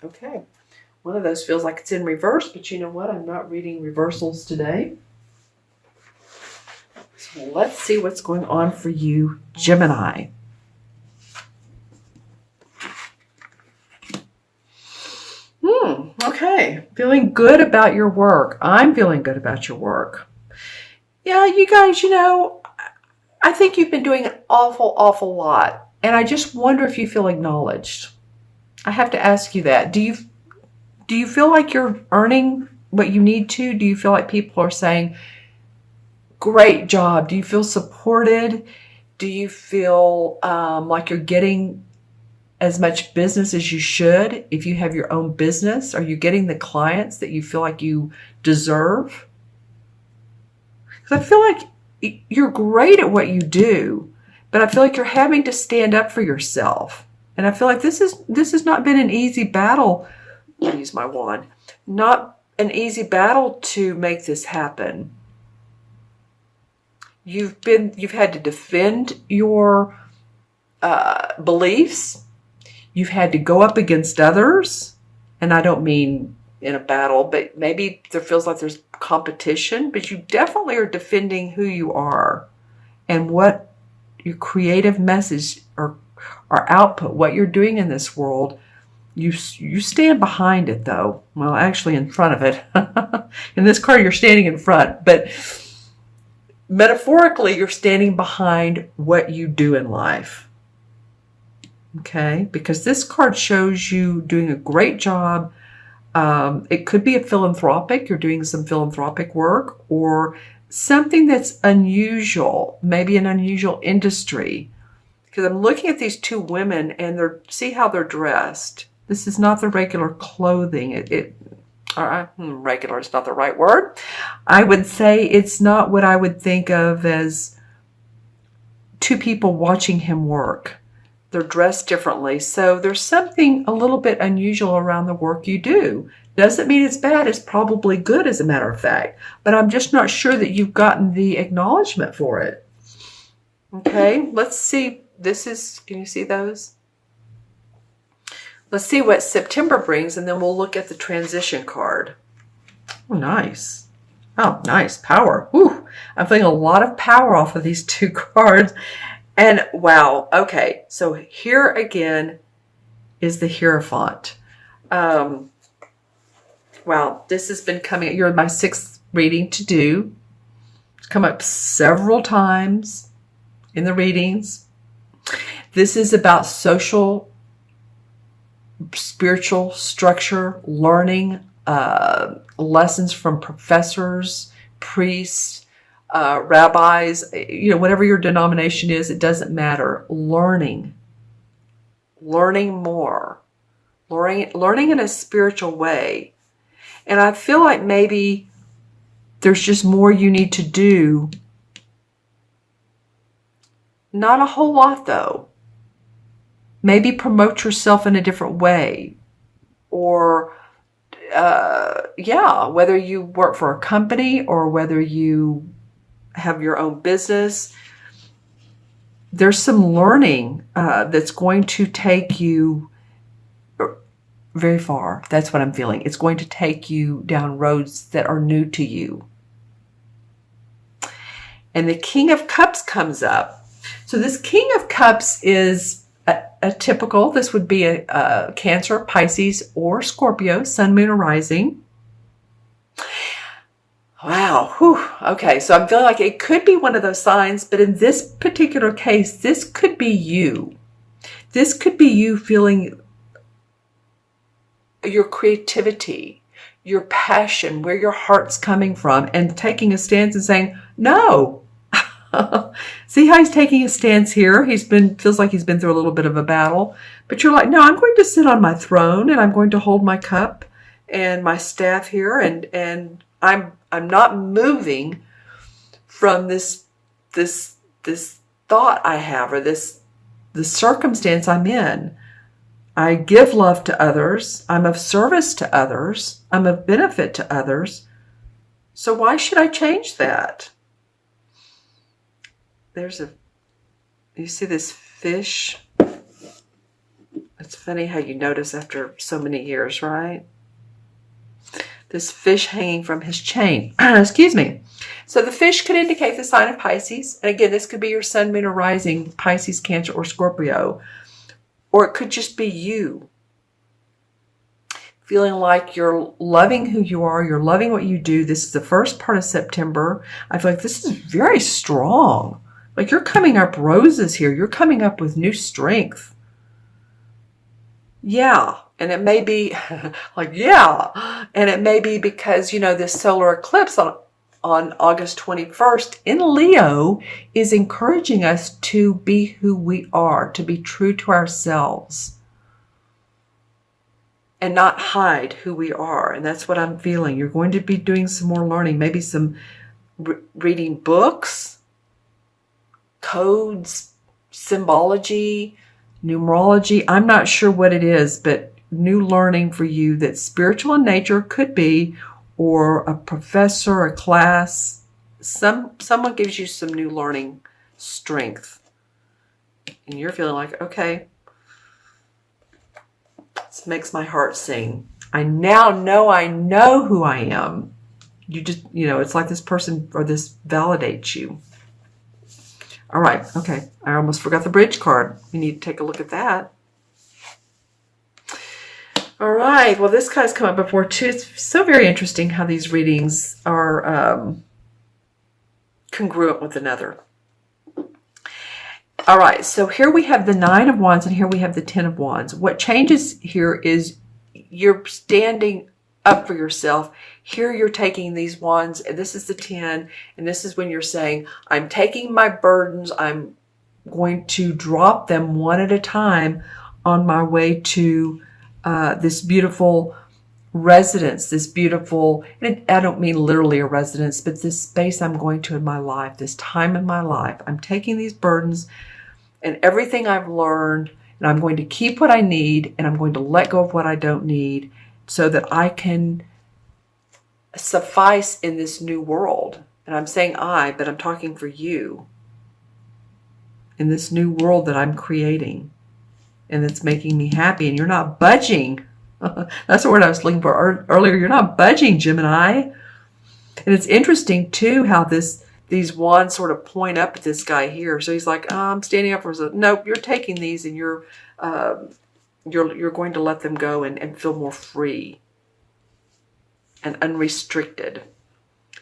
Okay. One of those feels like it's in reverse, but you know what? I'm not reading reversals today. So let's see what's going on for you, Gemini. Okay. Feeling good about your work. I'm feeling good about your work. Yeah, you guys, I think you've been doing an awful, awful lot. And I just wonder if you feel acknowledged. I have to ask you that. Do you feel like you're earning what you need to? Do you feel like people are saying, great job? Do you feel supported? Do you feel like you're getting as much business as you should? If you have your own business, are you getting the clients that you feel like you deserve? Because I feel like you're great at what you do, but I feel like you're having to stand up for yourself. And I feel like this has not been an easy battle. I'll use my wand. Not an easy battle to make this happen. You've had to defend your beliefs. You've had to go up against others, and I don't mean in a battle, but maybe there feels like there's competition, but you definitely are defending who you are and what your creative message or output, what you're doing in this world. You stand behind it, though. Well, actually in front of it. In this card, you're standing in front, but metaphorically, you're standing behind what you do in life. Okay, because this card shows you doing a great job. It could be a philanthropic, you're doing some philanthropic work, or something that's unusual, maybe an unusual industry. Because I'm looking at these two women and see how they're dressed. This is not the regular clothing. Regular is not the right word. I would say it's not what I would think of as two people watching him work. They're dressed differently. So there's something a little bit unusual around the work you do. Doesn't mean it's bad. It's probably good, as a matter of fact. But I'm just not sure that you've gotten the acknowledgement for it. Okay, let's see. Can you see those? Let's see what September brings, and then we'll look at the transition card. Oh, nice. Oh, nice. Power. Whew. I'm feeling a lot of power off of these two cards. And wow, okay, so here again is the Hierophant. Wow, this has been coming, you're my sixth reading to do. It's come up several times in the readings. This is about social, spiritual structure, learning, lessons from professors, priests, rabbis, whatever your denomination is, it doesn't matter. Learning more, learning in a spiritual way. And I feel like maybe there's just more you need to do. Not a whole lot, though. Maybe promote yourself in a different way. Or, whether you work for a company or whether you have your own business, there's some learning that's going to take you very far. That's what I'm feeling. It's going to take you down roads that are new to you. And the King of Cups comes up. So this King of Cups is a typical, this would be a Cancer, Pisces, or Scorpio, Sun, Moon, or Rising. Wow. Whew. Okay. So I'm feeling like it could be one of those signs, but in this particular case, this could be you. This could be you feeling your creativity, your passion, where your heart's coming from, and taking a stance and saying, no. See how he's taking a stance here? Feels like he's been through a little bit of a battle, but you're like, no, I'm going to sit on my throne and I'm going to hold my cup and my staff here, and I'm not moving from this thought I have, or the circumstance I'm in. I give love to others. I'm of service to others. I'm of benefit to others. So why should I change that? You see this fish? It's funny how you notice after so many years, right? This fish hanging from his chain. Excuse me. So the fish could indicate the sign of Pisces. And again, this could be your sun, moon, or rising, Pisces, Cancer, or Scorpio. Or it could just be you. Feeling like you're loving who you are. You're loving what you do. This is the first part of September. I feel like this is very strong. Like you're coming up roses here. You're coming up with new strength. Yeah. And it may be like, yeah. And it may be because, this solar eclipse on August 21st in Leo is encouraging us to be who we are, to be true to ourselves and not hide who we are. And that's what I'm feeling. You're going to be doing some more learning, maybe some reading books, codes, symbology, numerology. I'm not sure what it is, but new learning for you that's spiritual in nature could be, or a professor, a class, someone gives you some new learning strength. And you're feeling like, okay, this makes my heart sing. I now know I know who I am. You just, it's like this person or this validates you. All right, okay. I almost forgot the bridge card. We need to take a look at that. All right, well, this guy's come up before too. It's so very interesting how these readings are congruent with another. All right, so here we have the 9 of Wands and here we have the 10 of Wands. What changes here is you're standing up for yourself. Here you're taking these wands, and this is the 10, and this is when you're saying, I'm taking my burdens, I'm going to drop them one at a time on my way to this beautiful residence, this beautiful, and I don't mean literally a residence, but this space I'm going to in my life, this time in my life. I'm taking these burdens and everything I've learned, and I'm going to keep what I need, and I'm going to let go of what I don't need so that I can suffice in this new world. And I'm saying I, but I'm talking for you in this new world that I'm creating. And it's making me happy, and you're not budging. That's the word I was looking for earlier. You're not budging, Gemini. And it's interesting, too, how these wands sort of point up at this guy here. So he's like, I'm standing up for himself. Nope, you're taking these, and you're going to let them go and feel more free and unrestricted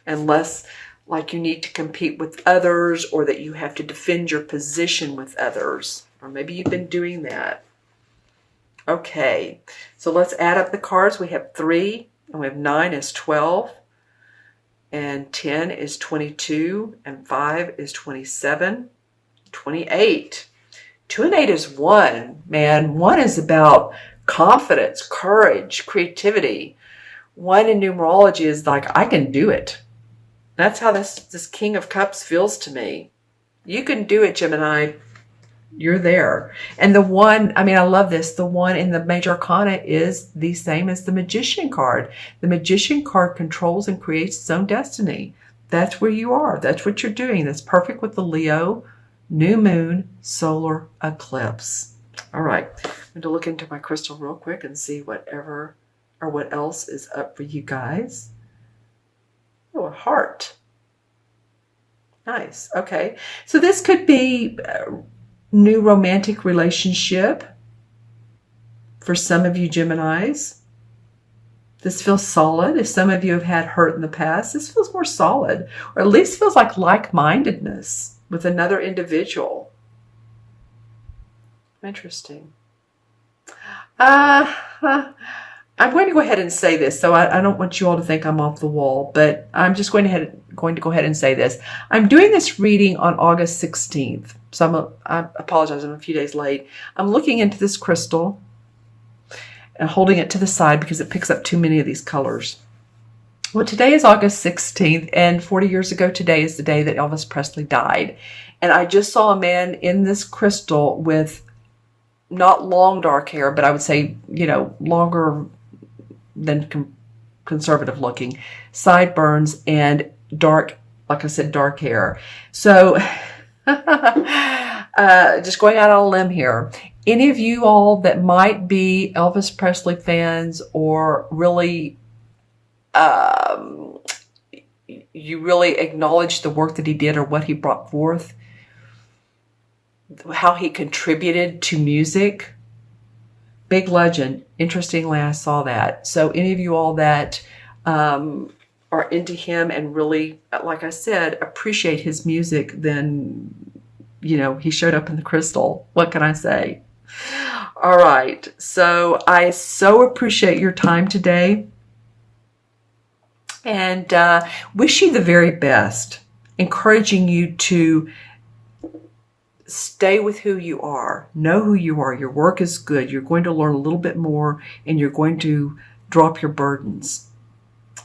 and less like you need to compete with others or that you have to defend your position with others. Or maybe you've been doing that. Okay, so let's add up the cards. We have 3, and we have 9 is 12, and 10 is 22, and 5 is 27, 28. 2 and 8 is 1, man. 1 is about confidence, courage, creativity. 1 in numerology is like, I can do it. That's how this King of Cups feels to me. You can do it, Gemini. You're there. And the 1, I mean, I love this. The 1 in the Major Arcana is the same as the Magician card. The Magician card controls and creates its own destiny. That's where you are. That's what you're doing. That's perfect with the Leo, new moon, solar eclipse. All right. I'm going to look into my crystal real quick and see what else is up for you guys. Oh, a heart. Nice. Okay. So this could be new romantic relationship for some of you Geminis. This feels solid. If some of you have had hurt in the past, this feels more solid, or at least feels like like-mindedness with another individual. Interesting. I'm going to go ahead and say this, so I don't want you all to think I'm off the wall, but I'm just going to go ahead and say this. I'm doing this reading on August 16th, so I apologize, I'm a few days late. I'm looking into this crystal and holding it to the side because it picks up too many of these colors. Well, today is August 16th, and 40 years ago today is the day that Elvis Presley died. And I just saw a man in this crystal with not long dark hair, but I would say, longer than conservative looking, sideburns, and dark, like I said, dark hair. So just going out on a limb here. any of you all that might be Elvis Presley fans, or really, you really acknowledge the work that he did or what he brought forth, how he contributed to music. Big legend. Interestingly, I saw that. So any of you all that are into him and really, like I said, appreciate his music, then, he showed up in the crystal. What can I say? All right. So I so appreciate your time today, and wish you the very best, encouraging you to stay with who you are. Know who you are. Your work is good. You're going to learn a little bit more, and you're going to drop your burdens.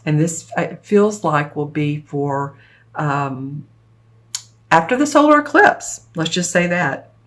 And this, it feels like, will be for after the solar eclipse. Let's just say that.